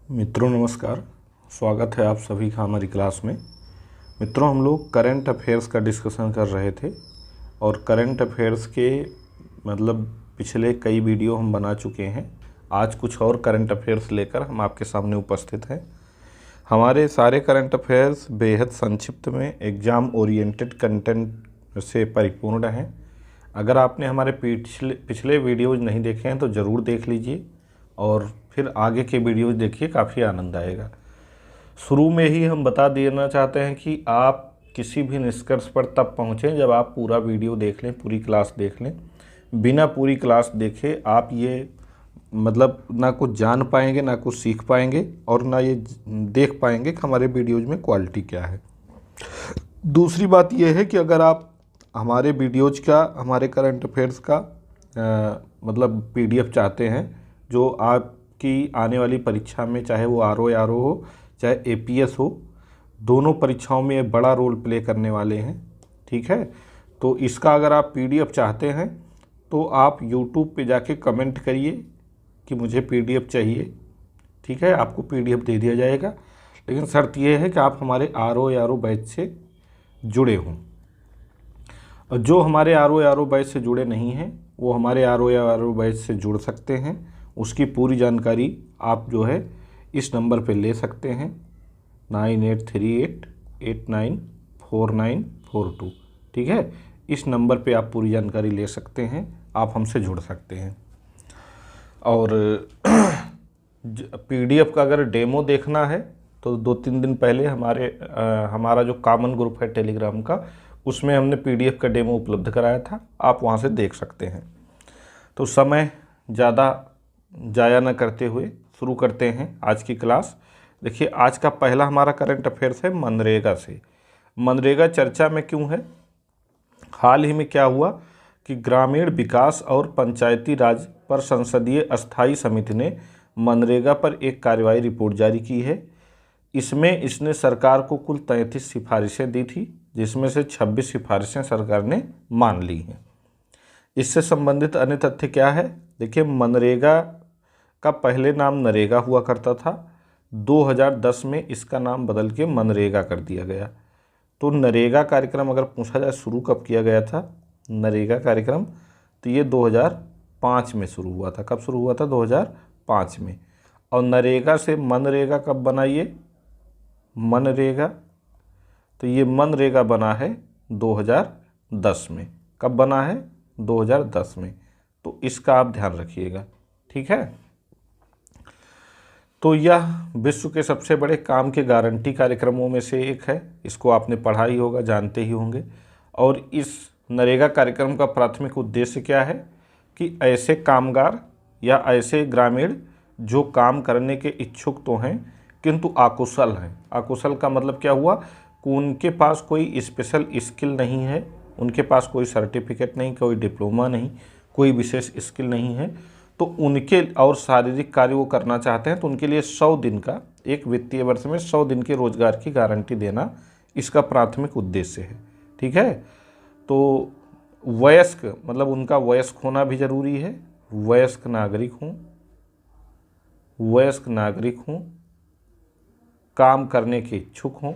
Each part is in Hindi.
मित्रों नमस्कार। स्वागत है आप सभी का हमारी क्लास में। मित्रों, हम लोग करंट अफेयर्स का डिस्कशन कर रहे थे और करंट अफेयर्स के मतलब पिछले कई वीडियो हम बना चुके हैं। आज कुछ और करंट अफेयर्स लेकर हम आपके सामने उपस्थित हैं। हमारे सारे करंट अफेयर्स बेहद संक्षिप्त में एग्ज़ाम ओरिएंटेड कंटेंट से परिपूर्ण हैं। अगर आपने हमारे पिछले वीडियोज़ नहीं देखे हैं तो ज़रूर देख लीजिए और फिर आगे के वीडियोज़ देखिए, काफ़ी आनंद आएगा। शुरू में ही हम बता देना चाहते हैं कि आप किसी भी निष्कर्ष पर तब पहुँचें जब आप पूरा वीडियो देख लें, पूरी क्लास देख लें। बिना पूरी क्लास देखे आप ये मतलब ना कुछ जान पाएंगे, ना कुछ सीख पाएंगे और ना ये देख पाएंगे कि हमारे वीडियोज़ में क्वालिटी क्या है। दूसरी बात यह है कि अगर आप हमारे वीडियोज़ का, हमारे करंट अफेयर्स का मतलब PDF चाहते हैं जो आपकी आने वाली परीक्षा में, चाहे वो RO हो चाहे APS हो, दोनों परीक्षाओं में ये बड़ा रोल प्ले करने वाले हैं। ठीक है, तो इसका अगर आप PDF चाहते हैं तो आप YouTube पे जाके कमेंट करिए कि मुझे PDF चाहिए। ठीक है, आपको PDF दे दिया जाएगा, लेकिन शर्त यह है कि आप हमारे RO बैच से जुड़े हों। और जो हमारे RO बैच से जुड़े नहीं हैं वो हमारे RO बैच से जुड़ सकते हैं। उसकी पूरी जानकारी आप जो है इस नंबर पे ले सकते हैं 9838894942। ठीक है, इस नंबर पे आप पूरी जानकारी ले सकते हैं, आप हमसे जुड़ सकते हैं। और PDF का अगर डेमो देखना है तो 2-3 दिन पहले हमारा जो कॉमन ग्रुप है टेलीग्राम का, उसमें हमने PDF का डेमो उपलब्ध कराया था, आप वहाँ से देख सकते हैं। तो समय ज़्यादा जाया न करते हुए शुरू करते हैं आज की क्लास। देखिए, आज का पहला हमारा करंट अफेयर्स है मनरेगा से। मनरेगा चर्चा में क्यों है? हाल ही में क्या हुआ कि ग्रामीण विकास और पंचायती राज पर संसदीय अस्थायी समिति ने मनरेगा पर एक कार्रवाई रिपोर्ट जारी की है। इसमें इसने सरकार को कुल 33 सिफारिशें दी थी, जिसमें से 26 सिफारिशें सरकार ने मान ली हैं। इससे संबंधित अन्य तथ्य क्या है? देखिए, मनरेगा का पहले नाम नरेगा हुआ करता था। 2010 में इसका नाम बदल के मनरेगा कर दिया गया। तो नरेगा कार्यक्रम अगर पूछा जाए शुरू कब किया गया था नरेगा कार्यक्रम, तो ये 2005 में शुरू हुआ था। कब शुरू हुआ था? 2005 में। और नरेगा से मनरेगा कब बना? ये मनरेगा, तो ये मनरेगा बना है 2010 में। कब बना है? 2010 में। तो इसका आप ध्यान रखिएगा। ठीक है, तो यह विश्व के सबसे बड़े काम के गारंटी कार्यक्रमों में से एक है। इसको आपने पढ़ा ही होगा, जानते ही होंगे। और इस नरेगा कार्यक्रम का प्राथमिक उद्देश्य क्या है कि ऐसे कामगार या ऐसे ग्रामीण जो काम करने के इच्छुक तो हैं किंतु अकुशल हैं। अकुशल का मतलब क्या हुआ कि उनके पास कोई स्पेशल स्किल नहीं है, उनके पास कोई सर्टिफिकेट नहीं, कोई डिप्लोमा नहीं, कोई विशेष स्किल नहीं है, तो उनके और शारीरिक कार्य वो करना चाहते हैं, तो उनके लिए 100 दिन का, एक वित्तीय वर्ष में 100 दिन के रोजगार की गारंटी देना इसका प्राथमिक उद्देश्य है। ठीक है, तो वयस्क मतलब उनका वयस्क होना भी जरूरी है। वयस्क नागरिक हों, काम करने के इच्छुक हों।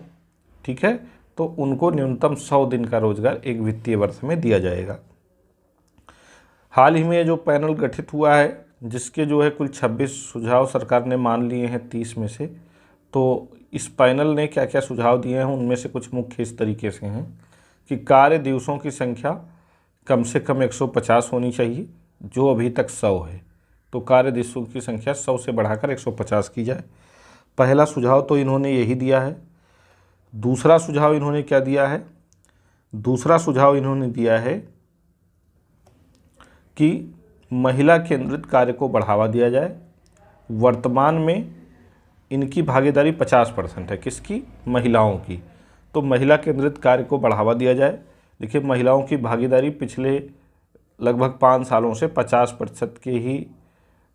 ठीक है, तो उनको न्यूनतम 100 दिन का रोजगार एक वित्तीय वर्ष में दिया जाएगा। हाल ही में जो पैनल गठित हुआ है, जिसके जो है कुल 26 सुझाव सरकार ने मान लिए हैं 30 में से। तो इस पैनल ने क्या क्या सुझाव दिए हैं, उनमें से कुछ मुख्य इस तरीके से हैं कि कार्य दिवसों की संख्या कम से कम 150 होनी चाहिए, जो अभी तक 100 है। तो कार्य दिवसों की संख्या 100 से बढ़ाकर 150 की जाए। पहला सुझाव तो इन्होंने यही दिया है। दूसरा सुझाव इन्होंने क्या दिया है? दूसरा सुझाव इन्होंने दिया है कि महिला केंद्रित कार्य को बढ़ावा दिया जाए। वर्तमान में इनकी भागीदारी 50% है। किसकी? महिलाओं की। तो महिला केंद्रित कार्य को बढ़ावा दिया जाए। देखिए, महिलाओं की भागीदारी पिछले लगभग 5 सालों से 50% के ही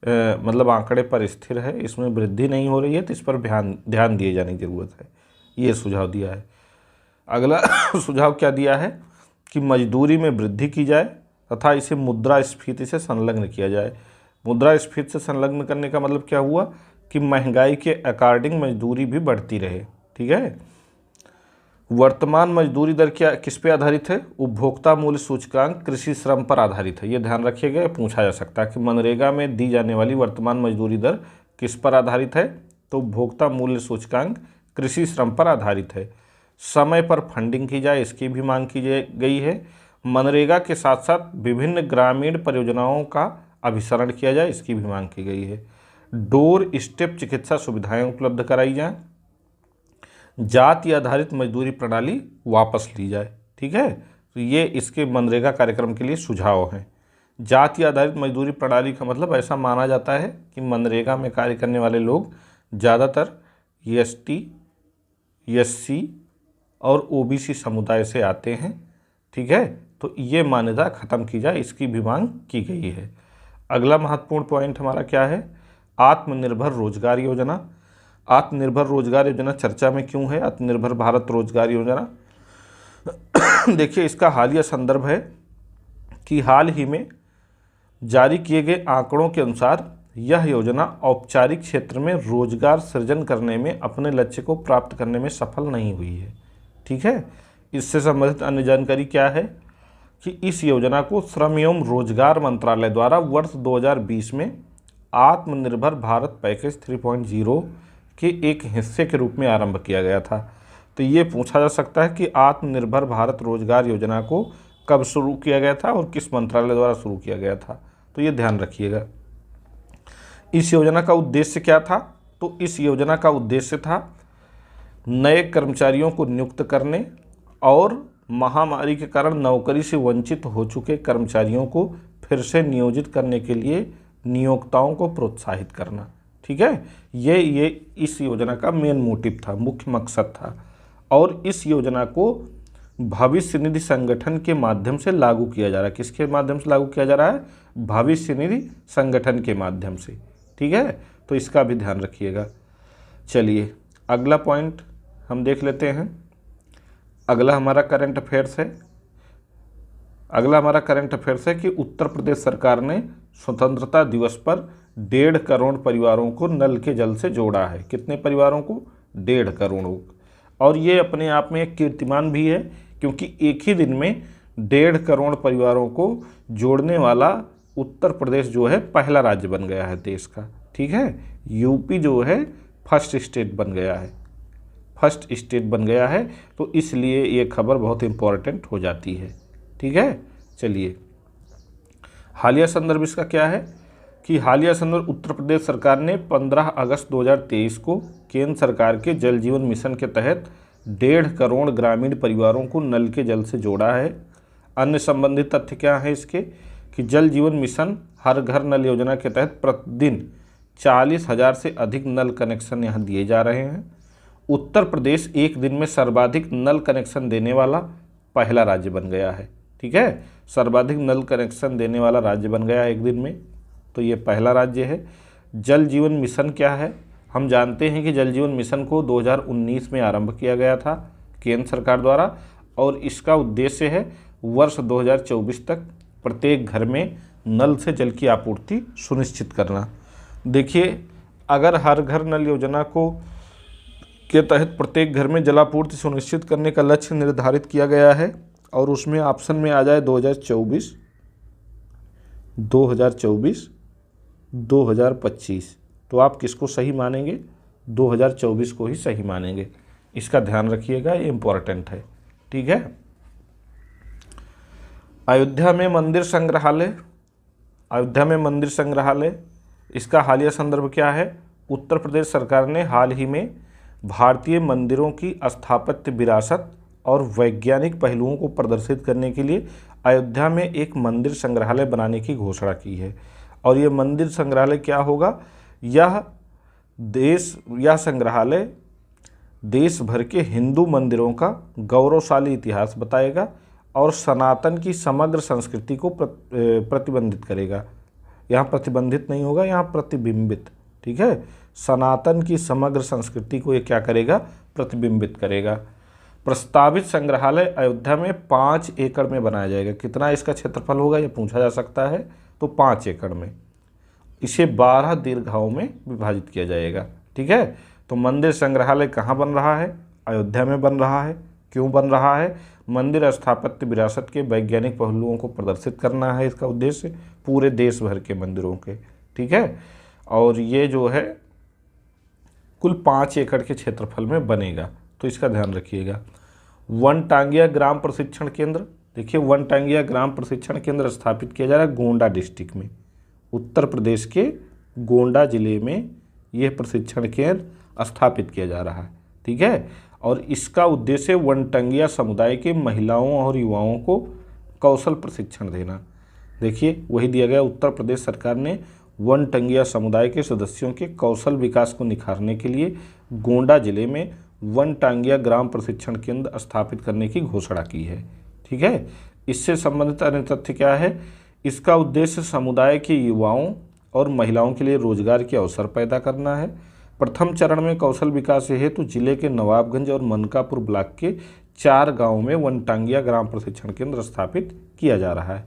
मतलब आंकड़े पर स्थिर है, इसमें वृद्धि नहीं हो रही है, तो इस पर ध्यान दिए जाने की ज़रूरत है। ये सुझाव दिया है। अगला सुझाव क्या दिया है कि मजदूरी में वृद्धि की जाए तथा इसे मुद्रास्फीति से संलग्न किया जाए। मुद्रास्फीति से संलग्न करने का मतलब क्या हुआ कि महंगाई के अकॉर्डिंग मजदूरी भी बढ़ती रहे। ठीक है, वर्तमान मजदूरी दर क्या किस पे आधारित है? उपभोक्ता मूल्य सूचकांक कृषि श्रम पर आधारित है। ये ध्यान रखिएगा, पूछा जा सकता है कि मनरेगा में दी जाने वाली वर्तमान मजदूरी दर किस पर आधारित है? तो उपभोक्ता मूल्य सूचकांक कृषि श्रम पर आधारित है। समय पर फंडिंग की जाए, इसकी भी मांग की गई है। मनरेगा के साथ साथ विभिन्न ग्रामीण परियोजनाओं का अभिसरण किया जाए, इसकी भी मांग की गई है। डोर स्टेप चिकित्सा सुविधाएं उपलब्ध कराई जाएं। जाति आधारित मजदूरी प्रणाली वापस ली जाए। ठीक है, तो ये इसके मनरेगा कार्यक्रम के लिए सुझाव हैं। जाति आधारित मजदूरी प्रणाली का मतलब ऐसा माना जाता है कि मनरेगा में कार्य करने वाले लोग ज़्यादातर एसटी, एससी और ओबीसी समुदाय से आते हैं। ठीक है, तो ये मान्यता खत्म की जाए, इसकी भी मांग की गई है। अगला महत्वपूर्ण पॉइंट हमारा क्या है? आत्मनिर्भर रोजगार योजना। आत्मनिर्भर रोजगार योजना चर्चा में क्यों है? आत्मनिर्भर भारत रोजगार योजना देखिए, इसका हालिया संदर्भ है कि हाल ही में जारी किए गए आंकड़ों के अनुसार यह योजना औपचारिक क्षेत्र में रोजगार सृजन करने में अपने लक्ष्य को प्राप्त करने में सफल नहीं हुई है। ठीक है, इससे संबंधित अन्य जानकारी क्या है कि इस योजना को श्रम एवं रोजगार मंत्रालय द्वारा वर्ष 2020 में आत्मनिर्भर भारत पैकेज 3.0 के एक हिस्से के रूप में आरंभ किया गया था। तो ये पूछा जा सकता है कि आत्मनिर्भर भारत रोजगार योजना को कब शुरू किया गया था और किस मंत्रालय द्वारा शुरू किया गया था, तो ये ध्यान रखिएगा। इस योजना का उद्देश्य क्या था? तो इस योजना का उद्देश्य था नए कर्मचारियों को नियुक्त करने और महामारी के कारण नौकरी से वंचित हो चुके कर्मचारियों को फिर से नियोजित करने के लिए नियोक्ताओं को प्रोत्साहित करना। ठीक है, ये इस योजना का मेन मोटिव था, मुख्य मकसद था। और इस योजना को भविष्य निधि संगठन के माध्यम से लागू किया जा रहा है। किसके माध्यम से लागू किया जा रहा है? भविष्य निधि संगठन के माध्यम से। ठीक है, तो इसका भी ध्यान रखिएगा। चलिए अगला पॉइंट हम देख लेते हैं। अगला हमारा करंट अफेयर्स है कि उत्तर प्रदेश सरकार ने स्वतंत्रता दिवस पर 1.5 करोड़ परिवारों को नल के जल से जोड़ा है। कितने परिवारों को? 1.5 करोड़। और ये अपने आप में एक कीर्तिमान भी है, क्योंकि एक ही दिन में 1.5 करोड़ परिवारों को जोड़ने वाला उत्तर प्रदेश जो है पहला राज्य बन गया है देश का। ठीक है, यूपी जो है फर्स्ट स्टेट बन गया है, तो इसलिए ये खबर बहुत इम्पोर्टेंट हो जाती है। ठीक है, चलिए हालिया संदर्भ इसका क्या है कि हालिया संदर्भ उत्तर प्रदेश सरकार ने 15 अगस्त 2023 को केंद्र सरकार के जल जीवन मिशन के तहत 1.5 करोड़ ग्रामीण परिवारों को नल के जल से जोड़ा है। अन्य संबंधित तथ्य क्या है इसके कि जल जीवन मिशन हर घर नल योजना के तहत प्रतिदिन 40,000 से अधिक नल कनेक्शन यहाँ दिए जा रहे हैं। उत्तर प्रदेश एक दिन में सर्वाधिक नल कनेक्शन देने वाला पहला राज्य बन गया है। ठीक है, सर्वाधिक नल कनेक्शन देने वाला राज्य बन गया एक दिन में, तो ये पहला राज्य है। जल जीवन मिशन क्या है? हम जानते हैं कि जल जीवन मिशन को 2019 में आरंभ किया गया था केंद्र सरकार द्वारा, और इसका उद्देश्य है वर्ष 2024 तक प्रत्येक घर में नल से जल की आपूर्ति सुनिश्चित करना। देखिए, अगर हर घर नल योजना के तहत प्रत्येक घर में जलापूर्ति सुनिश्चित करने का लक्ष्य निर्धारित किया गया है और उसमें ऑप्शन में आ जाए 2024, 2025, तो आप किसको सही मानेंगे? 2024 को ही सही मानेंगे। इसका ध्यान रखिएगा, ये इम्पोर्टेंट है। ठीक है, अयोध्या में मंदिर संग्रहालय इसका हालिया संदर्भ क्या है? उत्तर प्रदेश सरकार ने हाल ही में भारतीय मंदिरों की स्थापत्य विरासत और वैज्ञानिक पहलुओं को प्रदर्शित करने के लिए अयोध्या में एक मंदिर संग्रहालय बनाने की घोषणा की है। और ये मंदिर संग्रहालय क्या होगा? यह संग्रहालय देश भर के हिंदू मंदिरों का गौरवशाली इतिहास बताएगा और सनातन की समग्र संस्कृति को प्रतिबंधित करेगा। यहाँ प्रतिबंधित नहीं होगा, यहाँ प्रतिबिंबित। ठीक है, सनातन की समग्र संस्कृति को ये क्या करेगा? प्रतिबिंबित करेगा। प्रस्तावित संग्रहालय अयोध्या में 5 एकड़ में बनाया जाएगा। कितना इसका क्षेत्रफल होगा ये पूछा जा सकता है, तो 5 एकड़ में। इसे 12 दीर्घाओं में विभाजित किया जाएगा। ठीक है, तो मंदिर संग्रहालय कहाँ बन रहा है? अयोध्या में बन रहा है। क्यों बन रहा है? मंदिर स्थापत्य विरासत के वैज्ञानिक पहलुओं को प्रदर्शित करना है इसका उद्देश्य, पूरे देश भर के मंदिरों के। ठीक है, और ये जो है कुल 5 एकड़ के क्षेत्रफल में बनेगा, तो इसका ध्यान रखिएगा। वनटांगिया ग्राम प्रशिक्षण केंद्र, देखिए वनटांगिया ग्राम प्रशिक्षण केंद्र स्थापित किया जा रहा है गोंडा डिस्ट्रिक्ट में, उत्तर प्रदेश के गोंडा जिले में यह प्रशिक्षण केंद्र स्थापित किया जा रहा है। ठीक है, और इसका उद्देश्य वनटांगिया समुदाय के महिलाओं और युवाओं को कौशल प्रशिक्षण देना। देखिए वही दिया गया, उत्तर प्रदेश सरकार ने वनटांगिया समुदाय के सदस्यों के कौशल विकास को निखारने के लिए गोंडा जिले में वनटांगिया ग्राम प्रशिक्षण केंद्र स्थापित करने की घोषणा की है। ठीक है, इससे संबंधित अन्य तथ्य क्या है? इसका उद्देश्य समुदाय के युवाओं और महिलाओं के लिए रोजगार के अवसर पैदा करना है। प्रथम चरण में कौशल विकास हेतु जिले के नवाबगंज और मनकापुर ब्लॉक के 4 गांवों में वनटांगिया ग्राम प्रशिक्षण केंद्र स्थापित किया जा रहा है।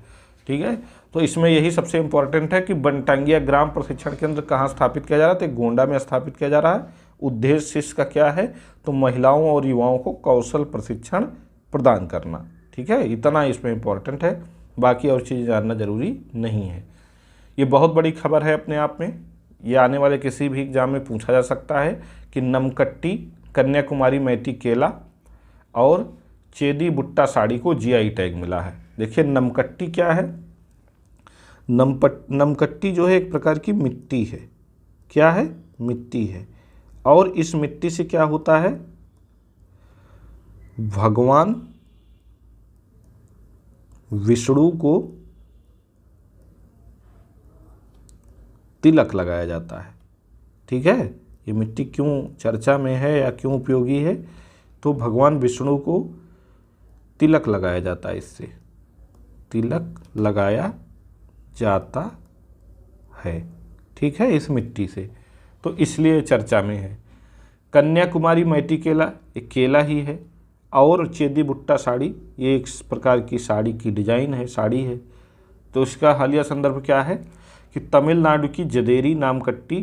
ठीक है, तो इसमें यही सबसे इम्पोर्टेंट है कि वनटांगिया ग्राम प्रशिक्षण केंद्र कहाँ स्थापित किया जा रहा है? तो गोंडा में स्थापित किया जा रहा है। उद्देश्य इसका क्या है? तो महिलाओं और युवाओं को कौशल प्रशिक्षण प्रदान करना। ठीक है, इतना इसमें इम्पोर्टेंट है, बाकी और चीज़ जानना जरूरी नहीं है। ये बहुत बड़ी खबर है अपने आप में, ये आने वाले किसी भी एग्जाम में पूछा जा सकता है कि नमकट्टी, कन्याकुमारी मैटी केला और चेदी बुट्टा साड़ी को जीआई टैग मिला है। देखिए नमकट्टी क्या है? नमकट्टी जो है एक प्रकार की मिट्टी है। क्या है? मिट्टी है। और इस मिट्टी से क्या होता है? भगवान विष्णु को तिलक लगाया जाता है। ठीक है, ये मिट्टी क्यों चर्चा में है या क्यों उपयोगी है? तो भगवान विष्णु को तिलक लगाया जाता है, इससे तिलक लगाया जाता है। ठीक है, इस मिट्टी से, तो इसलिए चर्चा में है। कन्याकुमारी मैटी केला, एक केला ही है। और चेदी बुट्टा साड़ी, ये एक प्रकार की साड़ी की डिजाइन है, साड़ी है। तो इसका हालिया संदर्भ क्या है कि तमिलनाडु की जदेरी नामकट्टी,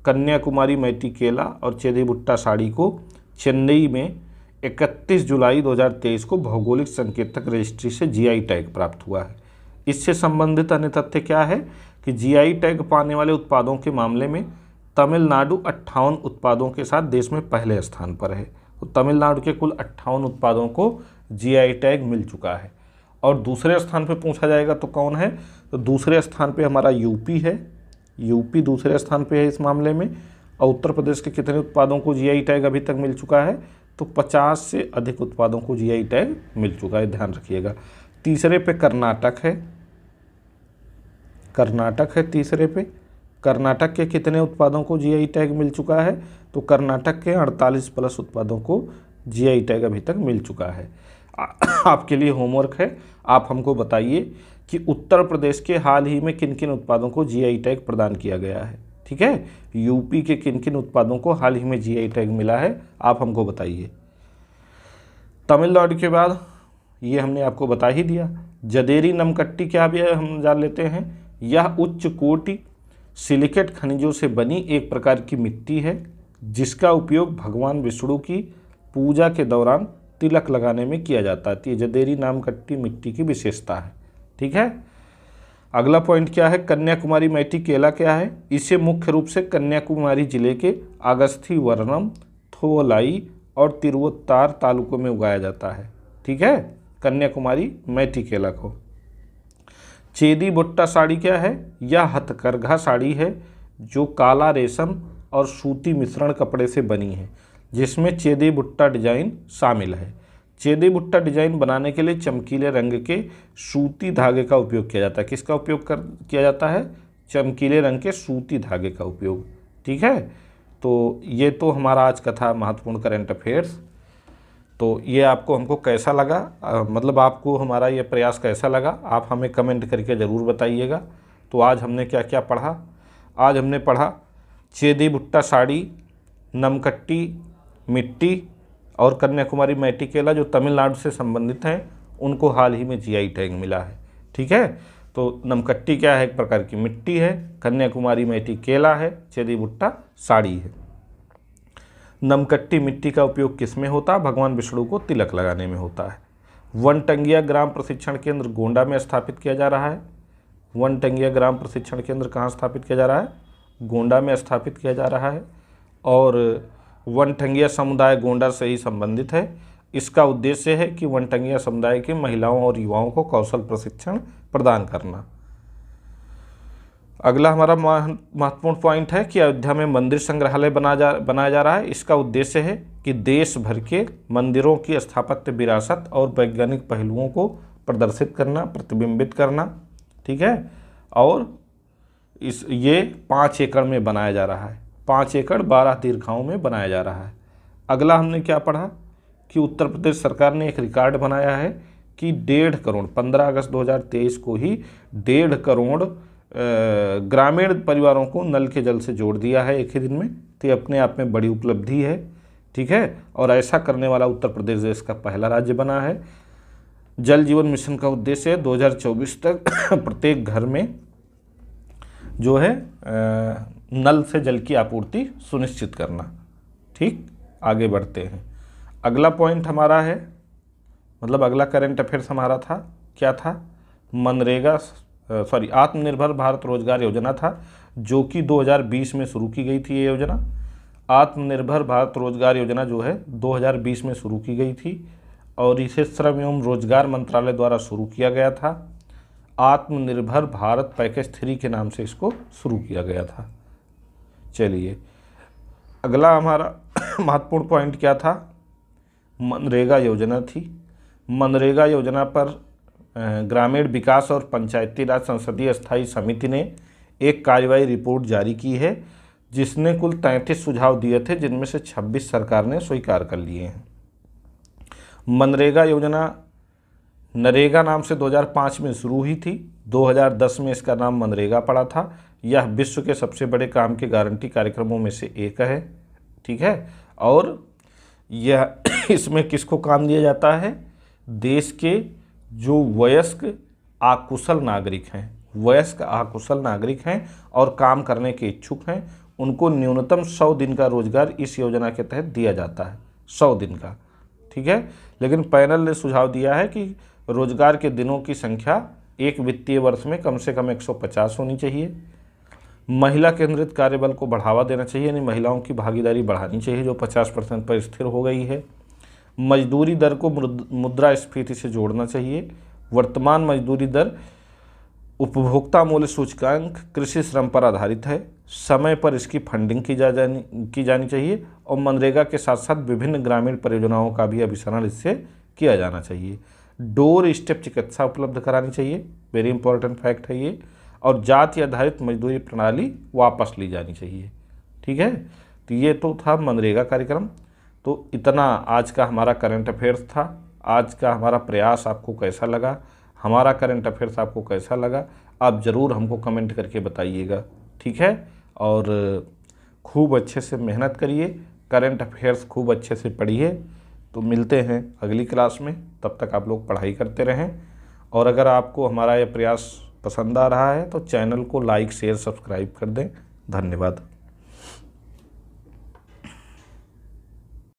कन्याकुमारी मैटी केला और चेदी बुट्टा साड़ी को चेन्नई में 31 जुलाई 2023 को भौगोलिक संकेतक रजिस्ट्री से जीआई टैग प्राप्त हुआ है। इससे संबंधित अन्य तथ्य क्या है कि जीआई टैग पाने वाले उत्पादों के मामले में तमिलनाडु 58 उत्पादों के साथ देश में पहले स्थान पर है। तो तमिलनाडु के कुल 58 उत्पादों को जीआई टैग मिल चुका है। और दूसरे स्थान पर पूछा जाएगा तो कौन है? तो दूसरे स्थान पे हमारा यूपी है। यूपी दूसरे स्थान पे है इस मामले में। और उत्तर प्रदेश के कितने उत्पादों को जीआई टैग अभी तक मिल चुका है? तो 50 से अधिक उत्पादों को जीआई टैग मिल चुका है, ध्यान रखिएगा। तीसरे पे कर्नाटक है। कर्नाटक है तीसरे पे। कर्नाटक के कितने उत्पादों को जीआई टैग मिल चुका है? तो कर्नाटक के 48+ उत्पादों को जीआई टैग अभी तक मिल चुका है। आपके लिए होमवर्क है, आप हमको बताइए कि उत्तर प्रदेश के हाल ही में किन किन उत्पादों को जीआई टैग प्रदान किया गया है। ठीक है, यूपी के किन किन उत्पादों को हाल ही में जीआई टैग मिला है, आप हमको बताइए। तमिलनाडु के बाद ये हमने आपको बता ही दिया। जदेरी नमकट्टी क्या भी है हम जान लेते हैं। यह उच्च कोटि सिलिकेट खनिजों से बनी एक प्रकार की मिट्टी है जिसका उपयोग भगवान विष्णु की पूजा के दौरान तिलक लगाने में किया जाता है। ये जदेरी नामकट्टी मिट्टी की विशेषता है। ठीक है, अगला पॉइंट क्या है? कन्याकुमारी मैटी केला क्या है? इसे मुख्य रूप से कन्याकुमारी जिले के अगस्थी वर्णम, थोलाई और तिरुवत्तार तालुकों में उगाया जाता है। ठीक है, कन्याकुमारी मैटी केला को। चेदी बुट्टा साड़ी क्या है? यह हथकरघा साड़ी है जो काला रेशम और सूती मिश्रण कपड़े से बनी है जिसमें चेदी बुट्टा डिजाइन शामिल है। चेदी बुट्टा डिजाइन बनाने के लिए चमकीले रंग के सूती धागे का उपयोग किया जाता है। किसका उपयोग किया जाता है? चमकीले रंग के सूती धागे का उपयोग। ठीक है, तो ये तो हमारा आज का था महत्वपूर्ण करंट अफेयर्स। तो ये आपको हमको कैसा लगा, मतलब आपको हमारा ये प्रयास कैसा लगा, आप हमें कमेंट करके ज़रूर बताइएगा। तो आज हमने क्या क्या पढ़ा? आज हमने पढ़ा चेदी बुट्टा साड़ी, नमकट्टी मिट्टी और कन्याकुमारी मैटी केला जो तमिलनाडु से संबंधित हैं, उनको हाल ही में जीआई टैग मिला है। ठीक है, तो नमकट्टी क्या है? एक प्रकार की मिट्टी है। कन्याकुमारी मैटी केला है। चेदी भुट्टा साड़ी है। नमकट्टी मिट्टी का उपयोग किस में होता है? भगवान विष्णु को तिलक लगाने में होता है। वनटंगिया ग्राम प्रशिक्षण केंद्र गोंडा में स्थापित किया जा रहा है। वनटंगिया ग्राम प्रशिक्षण केंद्र कहाँ स्थापित किया जा रहा है? गोंडा में स्थापित किया जा रहा है। और वनटंगिया समुदाय गोंडा से ही संबंधित है। इसका उद्देश्य है कि वनटंगिया समुदाय के महिलाओं और युवाओं को कौशल प्रशिक्षण प्रदान करना। अगला हमारा महत्वपूर्ण पॉइंट है कि अयोध्या में मंदिर संग्रहालय बनाया जा रहा है। इसका उद्देश्य है कि देश भर के मंदिरों की स्थापत्य विरासत और वैज्ञानिक पहलुओं को प्रदर्शित करना, प्रतिबिंबित करना। ठीक है। और ये 5 एकड़ में बनाया जा रहा है। 5 एकड़ 12 दीर्घाओं में बनाया जा रहा है। अगला हमने क्या पढ़ा कि उत्तर प्रदेश सरकार ने एक रिकॉर्ड बनाया है कि 1.5 करोड़ 15 अगस्त 2023 को ही 1.5 करोड़ ग्रामीण परिवारों को नल के जल से जोड़ दिया है एक ही दिन में। तो ये अपने आप में बड़ी उपलब्धि है। ठीक है। और ऐसा करने वाला उत्तर प्रदेश देश का पहला राज्य बना है। जल जीवन मिशन का उद्देश्य है 2024 तक प्रत्येक घर में जो है नल से जल की आपूर्ति सुनिश्चित करना। ठीक, आगे बढ़ते हैं। अगला पॉइंट हमारा है, मतलब अगला करंट अफेयर्स हमारा था, क्या था? आत्मनिर्भर भारत रोजगार योजना था, जो कि 2020 में शुरू की गई थी। ये योजना आत्मनिर्भर भारत रोजगार योजना जो है 2020 में शुरू की गई थी और इसे श्रम एवं रोजगार मंत्रालय द्वारा शुरू किया गया था। आत्मनिर्भर भारत पैकेज 3 के नाम से इसको शुरू किया गया था। चलिए, अगला हमारा महत्वपूर्ण पॉइंट क्या था? मनरेगा योजना थी। मनरेगा योजना पर ग्रामीण विकास और पंचायती राज संसदीय स्थायी समिति ने एक कार्यवाही रिपोर्ट जारी की है, जिसने कुल 33 सुझाव दिए थे, जिनमें से 26 सरकार ने स्वीकार कर लिए हैं। मनरेगा योजना नरेगा नाम से 2005 में शुरू हुई थी। 2010 में इसका नाम मनरेगा पड़ा था। यह विश्व के सबसे बड़े काम के गारंटी कार्यक्रमों में से एक है। ठीक है। और यह इसमें किसको काम दिया जाता है? देश के जो वयस्क अकुशल नागरिक हैं और काम करने के इच्छुक हैं, उनको न्यूनतम 100 दिन का रोजगार इस योजना के तहत दिया जाता है। 100 दिन का। ठीक है। लेकिन पैनल ने सुझाव दिया है कि रोजगार के दिनों की संख्या एक वित्तीय वर्ष में कम से कम 150 होनी चाहिए। महिला केंद्रित कार्यबल को बढ़ावा देना चाहिए, यानी महिलाओं की भागीदारी बढ़ानी चाहिए, जो 50% पर स्थिर हो गई है। मजदूरी दर को मुद्रास्फीति से जोड़ना चाहिए। वर्तमान मजदूरी दर उपभोक्ता मूल्य सूचकांक कृषि श्रम पर आधारित है। समय पर इसकी फंडिंग की जानी चाहिए और मनरेगा के साथ साथ विभिन्न ग्रामीण परियोजनाओं का भी अभिसरण इससे किया जाना चाहिए। डोर स्टेप चिकित्सा उपलब्ध करानी चाहिए, वेरी इंपॉर्टेंट फैक्ट है ये। और जाति आधारित मजदूरी प्रणाली वापस ली जानी चाहिए। ठीक है। तो ये तो था मनरेगा कार्यक्रम। तो इतना आज का हमारा करंट अफेयर्स था। आज का हमारा प्रयास आपको कैसा लगा? हमारा करंट अफेयर्स आपको कैसा लगा? आप ज़रूर हमको कमेंट करके बताइएगा। ठीक है। और खूब अच्छे से मेहनत करिए, करंट अफेयर्स खूब अच्छे से पढ़िए। तो मिलते हैं अगली क्लास में, तब तक आप लोग पढ़ाई करते रहें। और अगर आपको हमारा यह प्रयास पसंद आ रहा है तो चैनल को लाइक, शेयर, सब्सक्राइब कर दें। धन्यवाद।